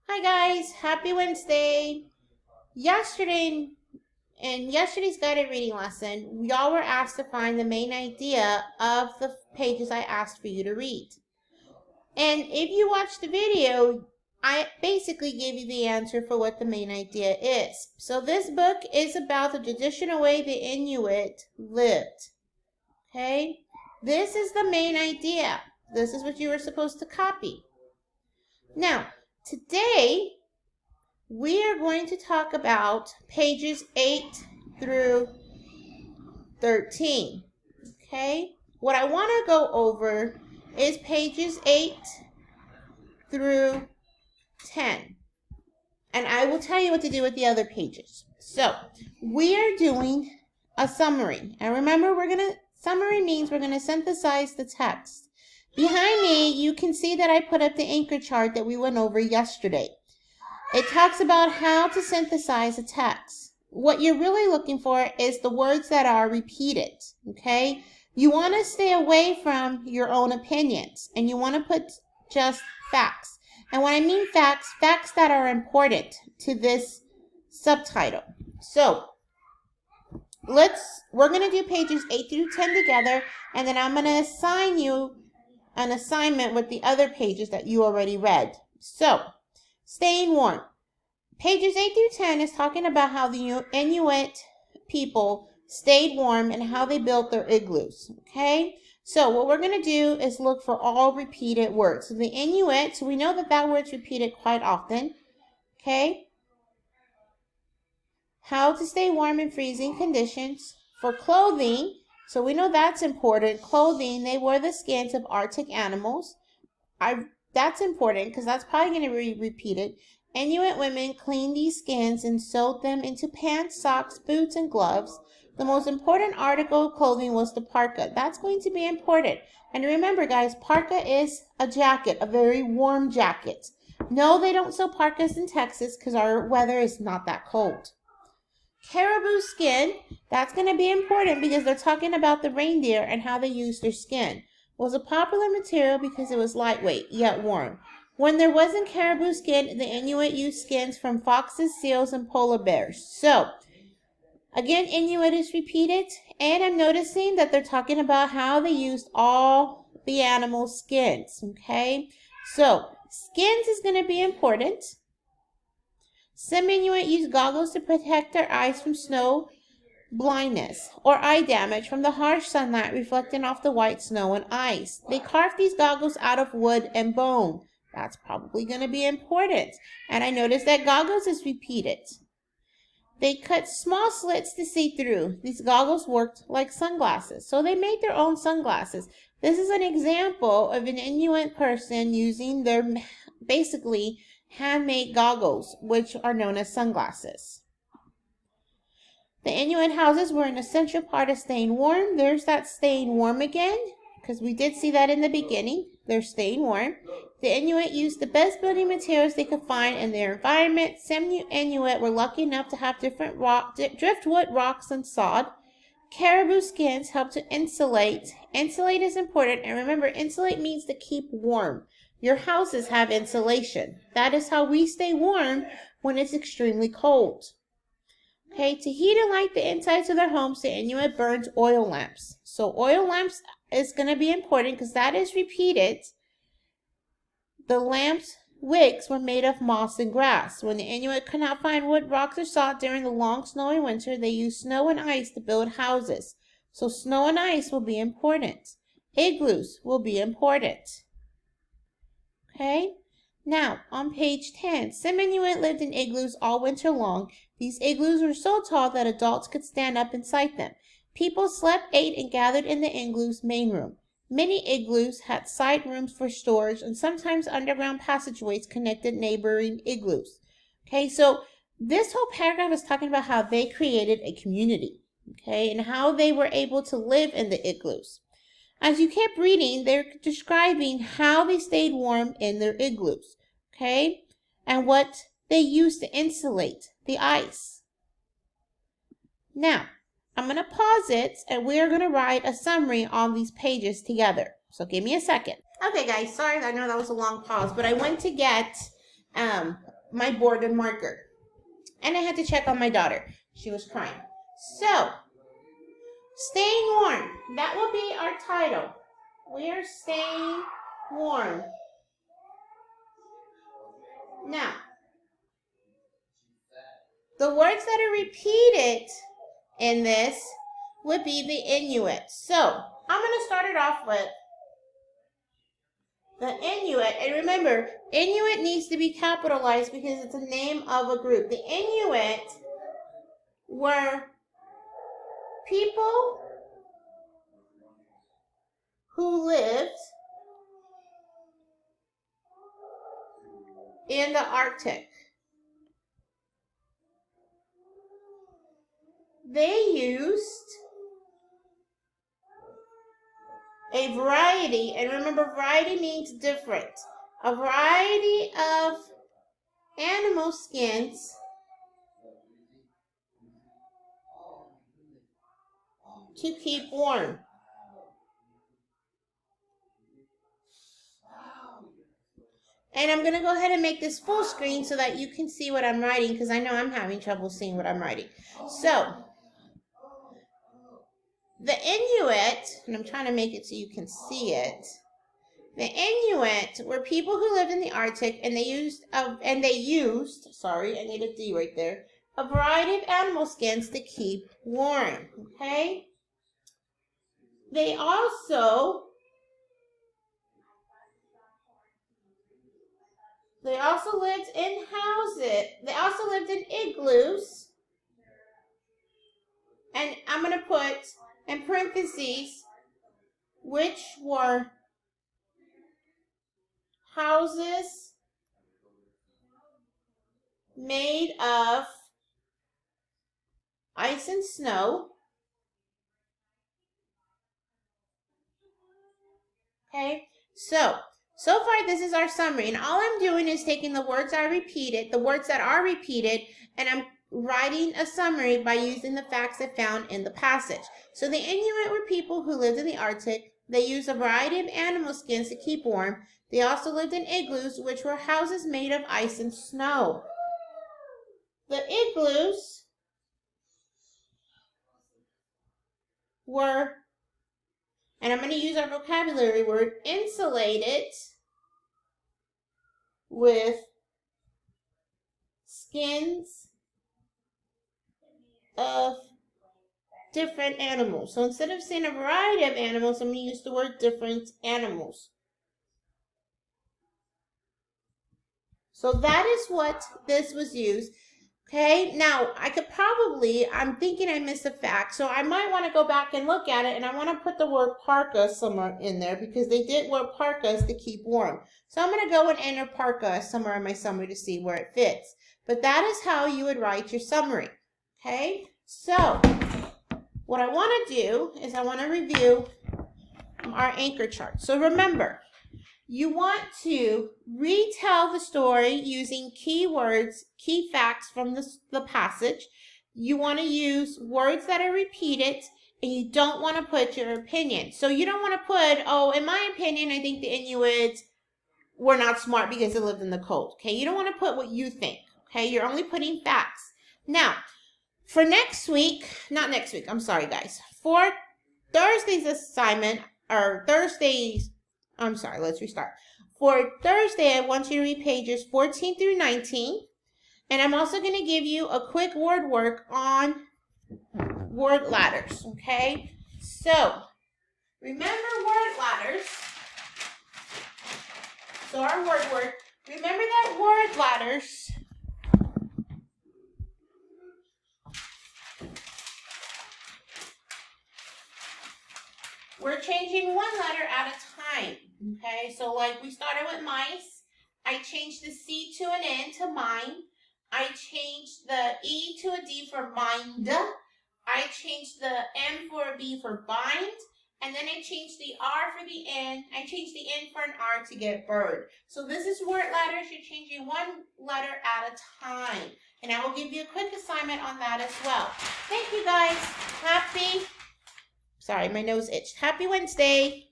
Hi guys, happy Wednesday. Yesterday in yesterday's guided reading lesson, y'all were asked to find the main idea of the pages I asked for you to read. And if you watched the video, I basically gave you the answer for what the main idea is. So this book is about the traditional way the Inuit lived. Okay? This is the main idea. This is what you were supposed to copy. Now, today we are going to talk about pages 8 through 13. Okay? What I want to go over is pages 8 through 10. And I will tell you what to do with the other pages. So, we are doing a summary. And remember, summary means we're going to synthesize the text. Behind me, you can see that I put up the anchor chart that we went over yesterday. It talks about how to synthesize a text. What you're really looking for is the words that are repeated, okay? You want to stay away from your own opinions, and you want to put just facts. And when I mean facts that are important to this subtitle. So, we're going to do pages 8 through 10 together, and then I'm going to assign you an assignment with the other pages that you already read. So, staying warm. Pages 8 through 10 is talking about how the Inuit people stayed warm and how they built their igloos. Okay? So what we're going to do is look for all repeated words. So the Inuit, so we know that word's repeated quite often. Okay? How to stay warm in freezing conditions. For clothing, so we know that's important. Clothing, they wore the skins of Arctic animals. That's important because that's probably going to be repeated. Inuit women cleaned these skins and sewed them into pants, socks, boots, and gloves. The most important article of clothing was the parka. That's going to be important. And remember, guys, parka is a jacket, a very warm jacket. No, they don't sell parkas in Texas because our weather is not that cold. Caribou skin, that's going to be important because they're talking about the reindeer and how they used their skin. Was a popular material because it was lightweight, yet warm. When there wasn't caribou skin, the Inuit used skins from foxes, seals, and polar bears. So, again, Inuit is repeated, and I'm noticing that they're talking about how they used all the animal skins, okay? So, skins is going to be important. Some Inuit use goggles to protect their eyes from snow blindness or eye damage from the harsh sunlight reflecting off the white snow and ice. They carved these goggles out of wood and bone. That's probably going to be important. And I noticed that goggles is repeated. They cut small slits to see through. These goggles worked like sunglasses. So they made their own sunglasses. This is an example of an Inuit person using their basically handmade goggles, which are known as sunglasses. The Inuit houses were an essential part of staying warm. There's that staying warm again, because we did see that in the beginning. They're staying warm. The Inuit used the best building materials they could find in their environment. Some Inuit were lucky enough to have different driftwood, rocks, and sod. Caribou skins help to insulate. Insulate is important, and remember, insulate means to keep warm. Your houses have insulation. That is how we stay warm when it's extremely cold. Okay, to heat and light the insides of their homes, the Inuit burned oil lamps. So oil lamps is going to be important because that is repeated. The lamps' wicks were made of moss and grass. When the Inuit could not find wood, rocks, or salt during the long snowy winter, they used snow and ice to build houses. So snow and ice will be important. Igloos will be important. Okay? Now, on page 10, some Inuit lived in igloos all winter long. These igloos were so tall that adults could stand up inside them. People slept, ate, and gathered in the igloo's main room. Many igloos had side rooms for storage, and sometimes underground passageways connected neighboring igloos. Okay, so this whole paragraph is talking about how they created a community, okay, and how they were able to live in the igloos. As you keep reading, they're describing how they stayed warm in their igloos, okay, and what they used to insulate the ice. Now, I'm going to pause it, and we're going to write a summary on these pages together. So give me a second. Okay, guys, sorry, I know that was a long pause, but I went to get my board and marker. And I had to check on my daughter. She was crying. So, staying warm. That will be our title. We're staying warm. Now, the words that are repeated in this would be the Inuit. So, I'm going to start it off with the Inuit. And remember, Inuit needs to be capitalized because it's a name of a group. The Inuit were people who lived in the Arctic. They used a variety, and remember, variety means different, a variety of animal skins to keep warm. And I'm going to go ahead and make this full screen so that you can see what I'm writing, because I know I'm having trouble seeing what I'm writing. So, the Inuit, and I'm trying to make it so you can see it. The Inuit were people who lived in the Arctic, and they used, sorry, I need a D right there, a variety of animal skins to keep warm, okay? They also lived in houses. They also lived in igloos. And I'm going to put in parentheses, which were houses made of ice and snow. Okay, so far this is our summary, and all I'm doing is taking the words that are repeated, and I'm writing a summary by using the facts I found in the passage. So the Inuit were people who lived in the Arctic. They used a variety of animal skins to keep warm. They also lived in igloos, which were houses made of ice and snow. The igloos were, and I'm going to use our vocabulary word, insulated with skins of different animals. So instead of saying a variety of animals, I'm going to use the word different animals. So that is what this was used. Okay, now I'm thinking I missed a fact, so I might want to go back and look at it, and I want to put the word parka somewhere in there because they did wear parkas to keep warm. So I'm going to go and enter parka somewhere in my summary to see where it fits. But that is how you would write your summary. Okay, so what I want to do is I want to review our anchor chart. So remember, you want to retell the story using keywords, key facts from the passage. You want to use words that are repeated, and you don't want to put your opinion. So you don't want to put, oh, in my opinion, I think the Inuits were not smart because they lived in the cold. Okay, you don't want to put what you think. Okay, you're only putting facts. Now, for next week, not next week, I'm sorry, guys. For Thursday's assignment, let's restart. For Thursday, I want you to read pages 14 through 19. And I'm also going to give you a quick word work on word ladders, okay? So, remember word ladders. So our word work, remember that word ladders we're changing one letter at a time, okay? So like we started with mice. I changed the C to an N to mine. I changed the E to a D for mind. I changed the M for a B for bind. And then I changed the R for the N. I changed the N for an R to get bird. So this is word ladders. You're changing one letter at a time. And I will give you a quick assignment on that as well. Thank you guys. Sorry, my nose itched. Happy Wednesday.